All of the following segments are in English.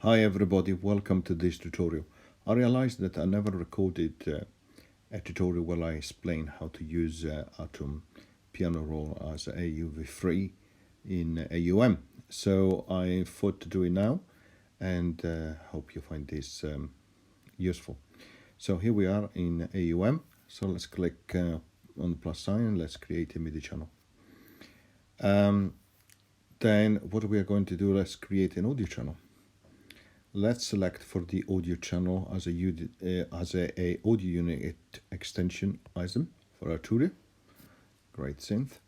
Hi everybody, welcome to this tutorial. I realized that I never recorded a tutorial where I explain how to use Atom piano roll as AUv3 in AUM. So I thought to do it now and hope you find this useful. So here we are in AUM. So let's click on the plus sign and let's create a MIDI channel. Then what we are going to do, let's create an audio channel. Let's select for the audio channel as a audio unit extension item for our tutorial. Great synth.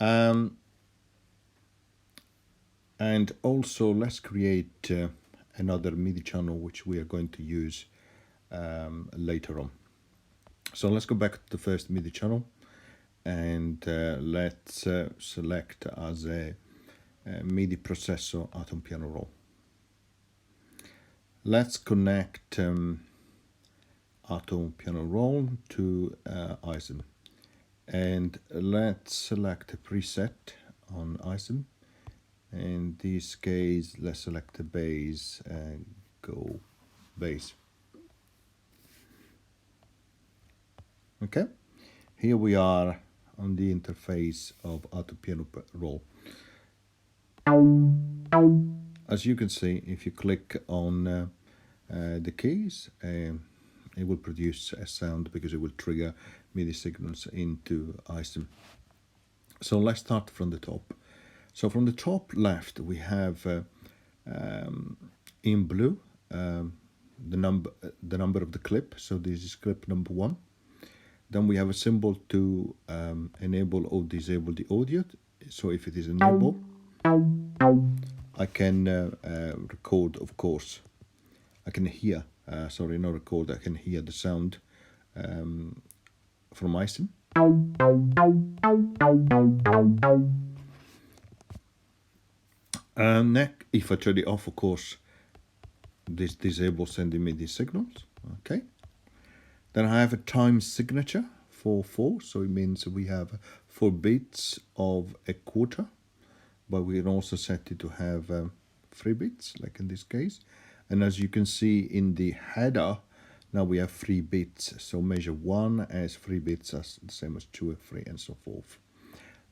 And also let's create another MIDI channel which we are going to use later on. So let's go back to the first MIDI channel and let's select as a MIDI processor Atom piano roll. Let's connect Atom piano roll to ISM, and let's select a preset on ISM. In this case, let's select the bass and go bass. Okay, here we are on the interface of Atom piano roll. As you can see, if you click on the keys, it will produce a sound because it will trigger MIDI signals into ISM. So let's start from the top. So from the top left, we have in blue the number of the clip. So this is clip number 1. Then we have a symbol to enable or disable the audio. So if it is enabled, I can record, of course. I can hear, sorry, not record, I can hear the sound from ISM. If I turn it off, of course, this disables sending me these signals. Okay. Then I have a time signature for 4, so it means we have 4 beats of a quarter, but we can also set it to have 3 beats, like in this case. And as you can see in the header, now we have 3 beats. So measure 1 as 3 beats, as the same as 2 and 3 and so forth.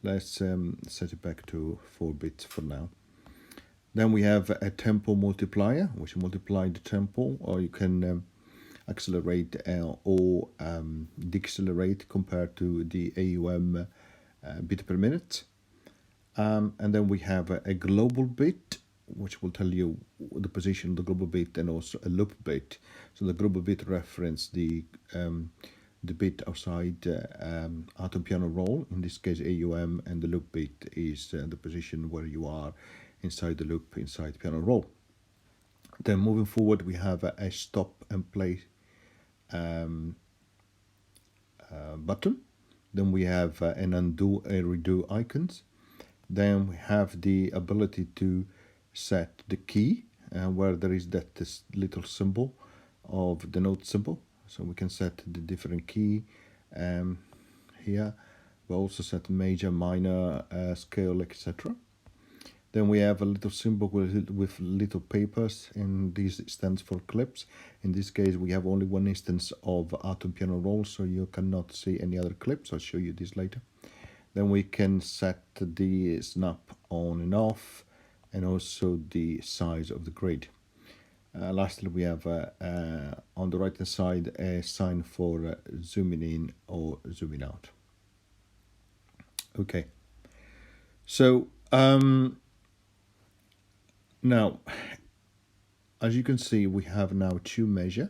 Let's set it back to 4 bits for now. Then we have a tempo multiplier, which multiply the tempo, or you can accelerate or decelerate compared to the AUM bit per minute. And then we have a global bit, which will tell you the position of the global bit, and also a loop bit. So the global bit reference the bit outside Atom piano roll, in this case AUM, and the loop bit is the position where you are inside the loop, inside piano roll. Then moving forward, we have a stop and play button. Then we have an undo and redo icons. Then we have the ability to set the key where there is that little symbol of the note symbol. So we can set the different key here. We also set major, minor, scale, etc. Then we have a little symbol with little papers, and this stands for clips. In this case, we have only one instance of Atom piano roll, so you cannot see any other clips. I'll show you this later. Then we can set the snap on and off, and also the size of the grid. Lastly, we have on the right hand side a sign for zooming in or zooming out. Okay, so now, as you can see, we have now 2 measures.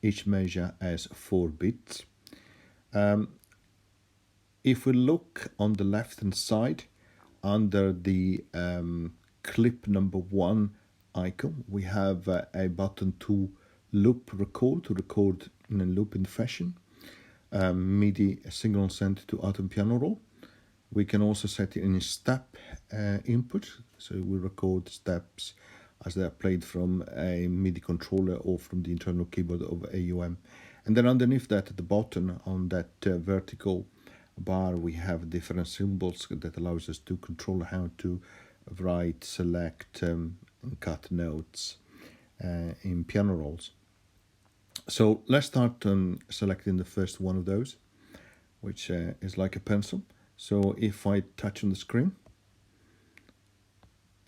Each measure has 4 bits. If we look on the left hand side under the clip number 1 icon, we have a button to loop record, to record in a looping fashion. MIDI signal sent to Atom piano roll. We can also set it in a step input, so we record steps as they are played from a MIDI controller or from the internal keyboard of AUM. And then underneath that, at the bottom on that vertical bar, we have different symbols that allows us to control how to write, select, cut notes in piano rolls. So let's start selecting the first one of those, which is like a pencil. So if I touch on the screen,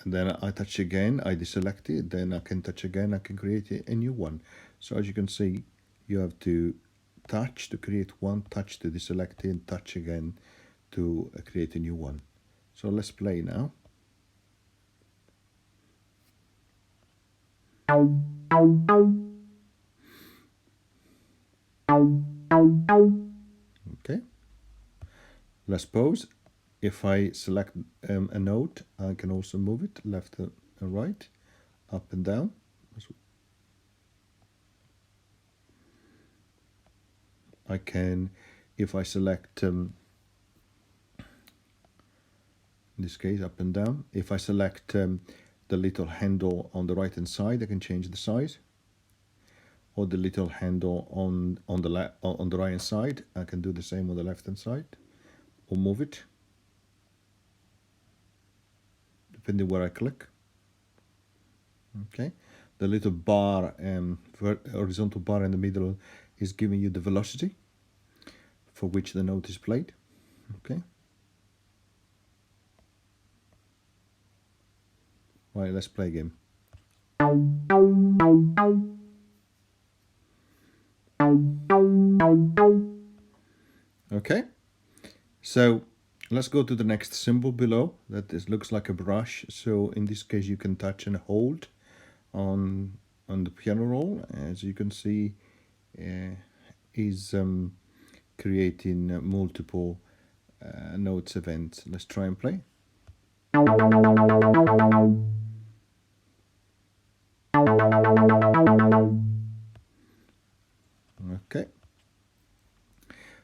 and then I touch again, I deselect it, then I can touch again, I can create a new one. So as you can see, you have to touch to create one, touch to deselect it, touch again to create a new one. So let's play now. Okay, let's pause. If I select a note, I can also move it left and right, up and down. I can, if I select, in this case, up and down. If I select the little handle on the right hand side, I can change the size. Or the little handle on the right hand side, I can do the same on the left hand side, or move it, depending where I click. Okay, the little bar, horizontal bar in the middle, is giving you the velocity for which the note is played. Okay. Right, let's play again. Okay, so let's go to the next symbol below. That looks like a brush. So in this case, you can touch and hold on the piano roll. As you can see, is creating multiple notes events. Let's try and play. Okay.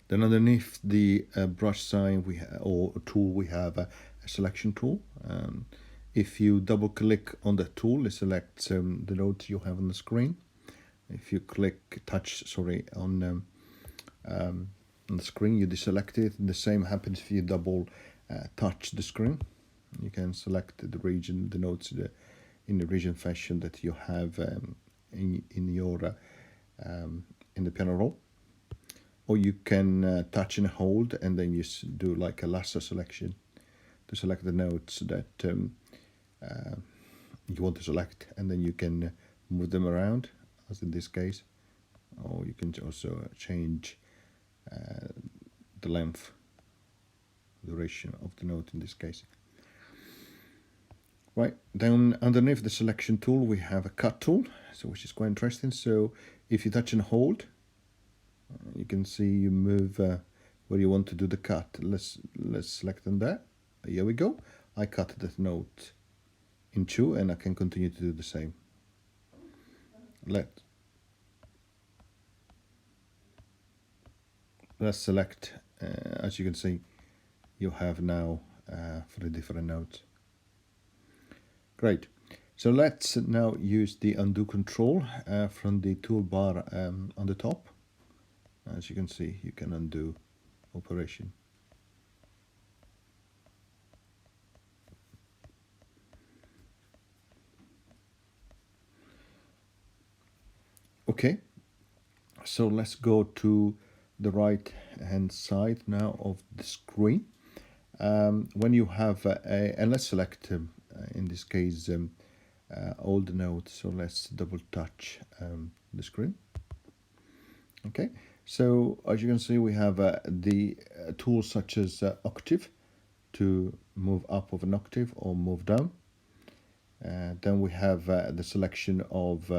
Then underneath the brush sign or tool, we have a selection tool. If you double click on the tool, it selects the notes you have on the screen. If you touch on the screen, you deselect it. And the same happens if you double touch the screen. You can select the region, the notes in the region fashion that you have in your in the piano roll. Or you can touch and hold, and then you do like a lasso selection to select the notes that you want to select, and then you can move them around, as in this case. Or you can also change the length, duration of the note in this case. Right, down underneath the selection tool, we have a cut tool, so which is quite interesting. So if you touch and hold, you can see you move where you want to do the cut. Let's select on that. Here we go. I cut that note in two, and I can continue to do the same. Let's select. As you can see, you have now 3 different notes. Great. So let's now use the undo control from the toolbar on the top. As you can see, you can undo operation. Okay, so let's go to the right hand side now of the screen. When you have and let's select in this case all the notes. So let's double touch the screen. Okay, so as you can see, we have the tools such as octave to move up of an octave or move down. Then we have the selection of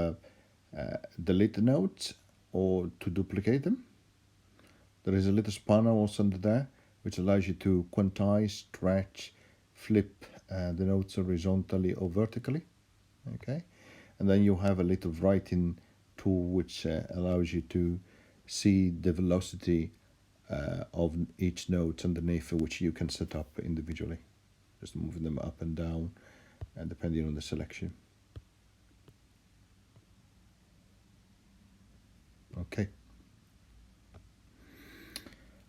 delete notes or to duplicate them. There is a little spanner also under there, which allows you to quantize, stretch, flip the notes horizontally or vertically. Okay, and then you have a little writing tool which allows you to see the velocity of each note underneath, which you can set up individually, just moving them up and down, and depending on the selection. Okay.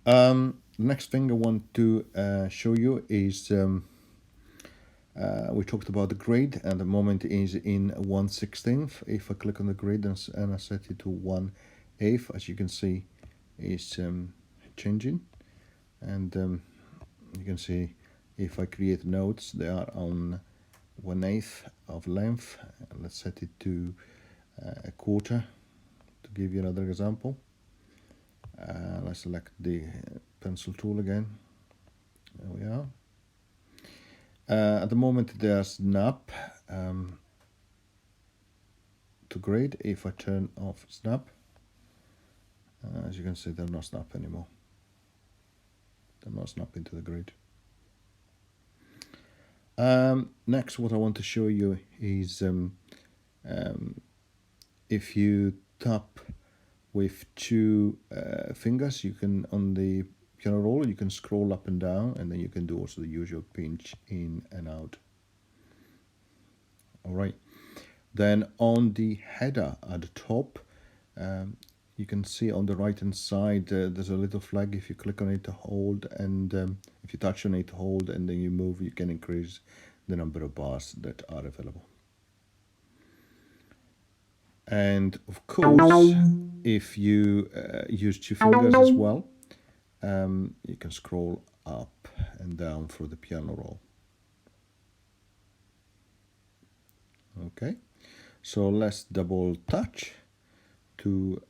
The next thing I want to show you is We talked about the grid, and the moment is in 1/16. If I click on the grid and I set it to 1/8, as you can see, it's changing. And you can see if I create nodes, they are on 1/8 of length. Let's set it to a quarter to give you another example. Let's select the pencil tool again. There we are. At the moment they are snap to grid. If I turn off snap, as you can see, they're not snap anymore. They're not snapping to the grid. Next, what I want to show you is if you tap with two fingers, you can, on the piano roll, you can scroll up and down, and then you can do also the usual pinch in and out. All right. Then on the header at the top, you can see on the right hand side there's a little flag. If you click on it to hold, and if you touch on it to hold and then you move, you can increase the number of bars that are available. And of course, if you use two fingers as well, you can scroll up and down for the piano roll. Okay, so let's double touch to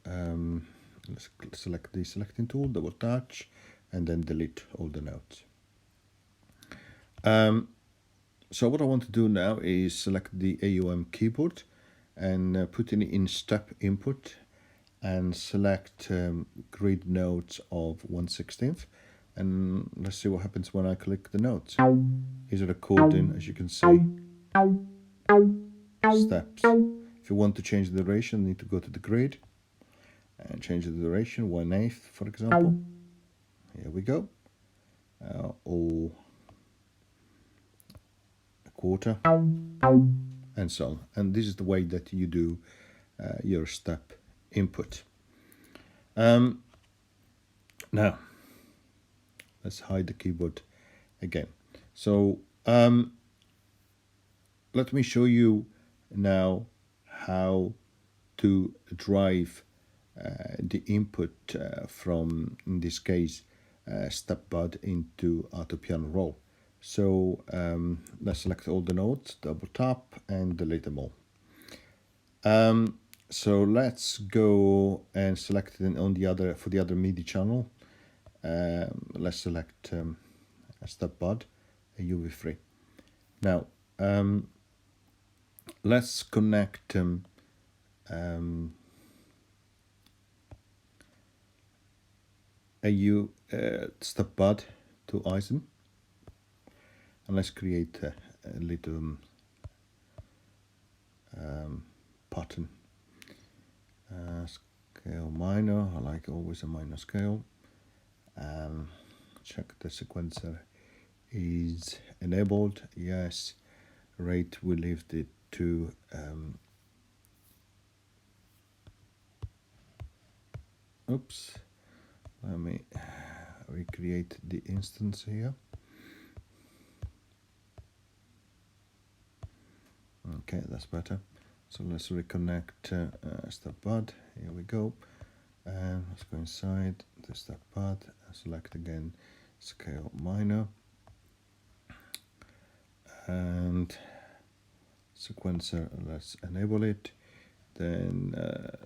let's select the selecting tool, double touch, and then delete all the notes. So what I want to do now is select the AUM keyboard and put it in step input and select grid notes of 1/16, and let's see what happens when I click the notes. Is it recording, as you can see, steps. If you want to change the duration, you need to go to the grid and change the duration, 1/8, for example. Here we go. Or a quarter, and so on. And this is the way that you do your step input. Now, let's hide the keyboard again. So let me show you now how to drive the input from, in this case, step bud into auto piano roll. So let's select all the notes, double tap, and delete them all. So let's go and select it on the other, for the other MIDI channel. Let's select a step bud, AUv3. Now let's connect step bud to ISM, and let's create a little pattern. Scale minor, I like always a minor scale. Check the sequencer is enabled, yes. Rate, we leave it to oops, let me recreate the instance here. Okay, that's better. So let's reconnect step bud. Here we go. And let's go inside the step bud and select again scale minor. And sequencer, let's enable it. Then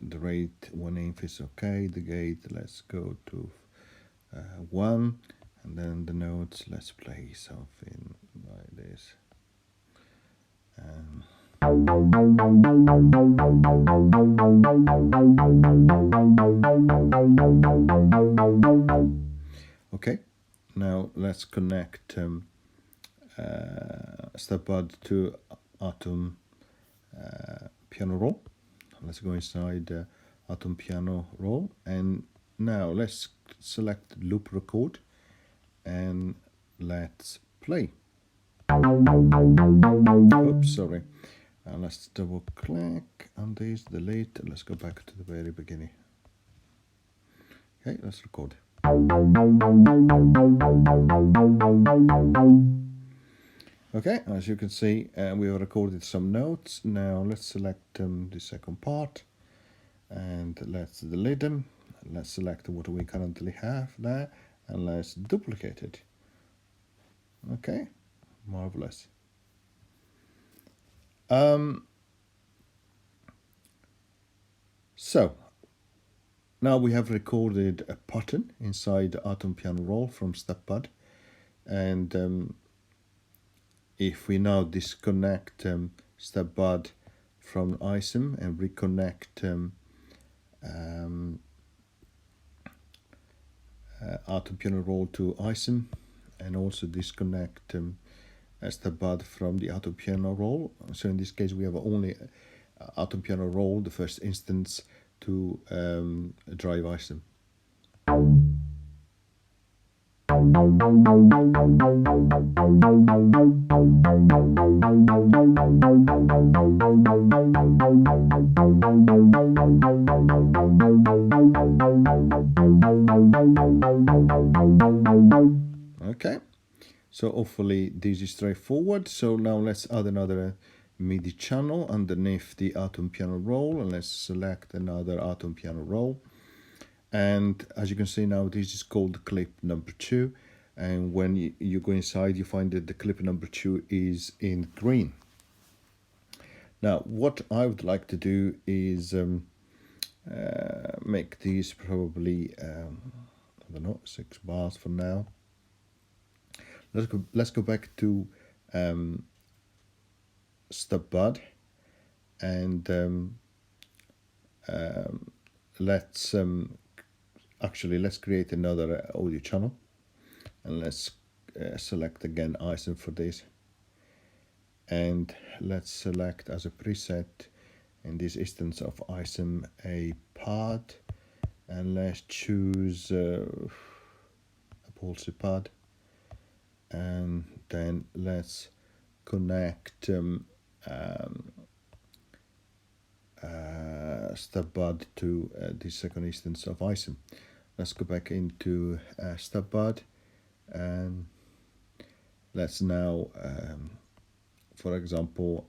the rate 1/8 is okay. The gate, let's go to 1. And then the notes, let's play something like this. Okay, now let's connect step bud to Atom piano roll. Let's go inside Atom piano roll, and now let's select loop record and let's play. Oops, sorry. Let's double click on this, delete. Let's go back to the very beginning. Okay, let's record. Okay, as you can see, we have recorded some notes. Now let's select the second part and let's delete them. Let's select what we currently have there and let's duplicate it. Okay, marvelous. So now we have recorded a pattern inside the Atom Piano Roll from StepBud, and if we now disconnect StepBud from ISIM and reconnect Atom Piano Roll to ISIM, and also disconnect StepBud from the Atom Piano Roll. So in this case, we have only Atom Piano Roll, the first instance, to drive ISIM. Okay, so hopefully this is straightforward. So now let's add another MIDI channel underneath the Atom Piano Roll, and let's select another Atom Piano Roll. And as you can see now, this is called clip number 2, and when you go inside, you find that the clip number 2 is in green. Now what I would like to do is make these probably I don't know, 6 bars for now. Let's go back to StepBud, and let's create another audio channel, and let's select again ISIM for this, and let's select as a preset in this instance of ISIM a pad, and let's choose a pulse pad, and then let's connect StepBud to the second instance of ISIM. Let's go back into StepBud, and let's now, for example,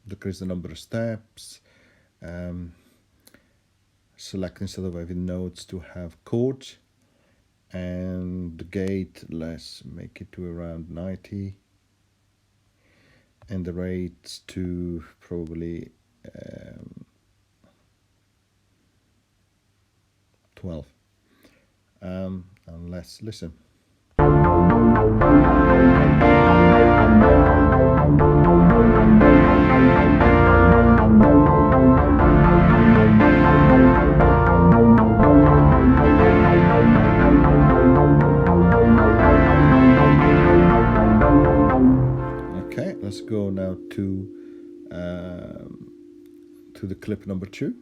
decrease the number of steps, select instead of having notes to have chords, and the gate, let's make it to around 90, and the rates to probably 12. And let's listen. Okay, let's go now to the clip number 2.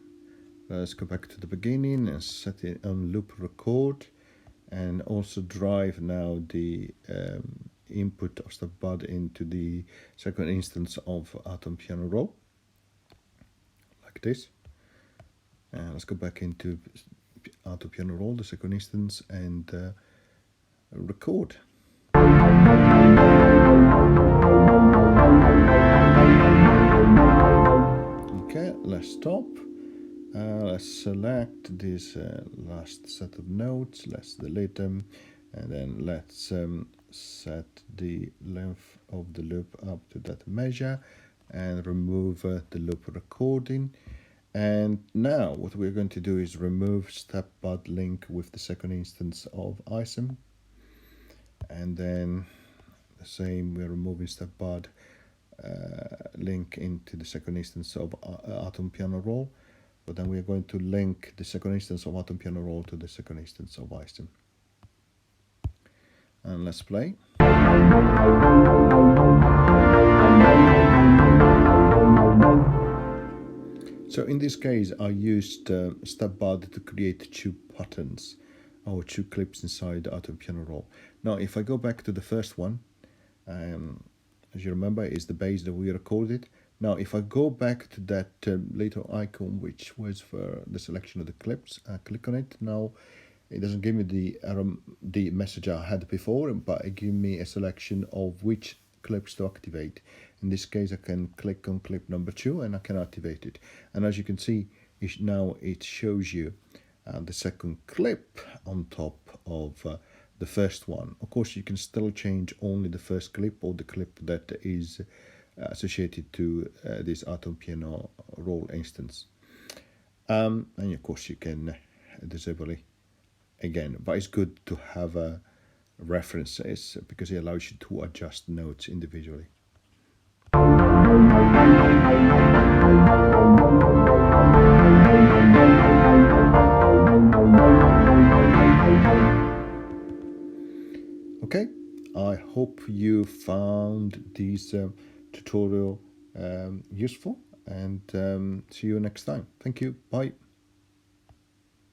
Let's go back to the beginning and set it on loop record, and also drive now the input of StepBud into the second instance of Atom Piano Roll, like this. And let's go back into Atom Piano Roll, the second instance, and record. Okay, let's stop. Let's select this last set of notes, let's delete them, and then let's set the length of the loop up to that measure and remove the loop recording. And now what we're going to do is remove StepBud link with the second instance of ISIM, and then the same, we're removing StepBud link into the second instance of Atom Piano Roll, but then we are going to link the second instance of Atom Piano Roll to the second instance of ISIM. And let's play. So in this case, I used StepBud to create 2 patterns, or 2 clips inside the Atom Piano Roll. Now, if I go back to the first one, as you remember, is the bass that we recorded. Now, if I go back to that little icon, which was for the selection of the clips, I click on it. Now, it doesn't give me the message I had before, but it gives me a selection of which clips to activate. In this case, I can click on clip number 2 and I can activate it. And as you can see, now it shows you the second clip on top of the first one. Of course, you can still change only the first clip or the clip that is associated to this Atom Piano roll instance. And of course, you can disable it again, but it's good to have references because it allows you to adjust notes individually. Okay, I hope you found this tutorial useful, and see you next time. Thank you. Bye.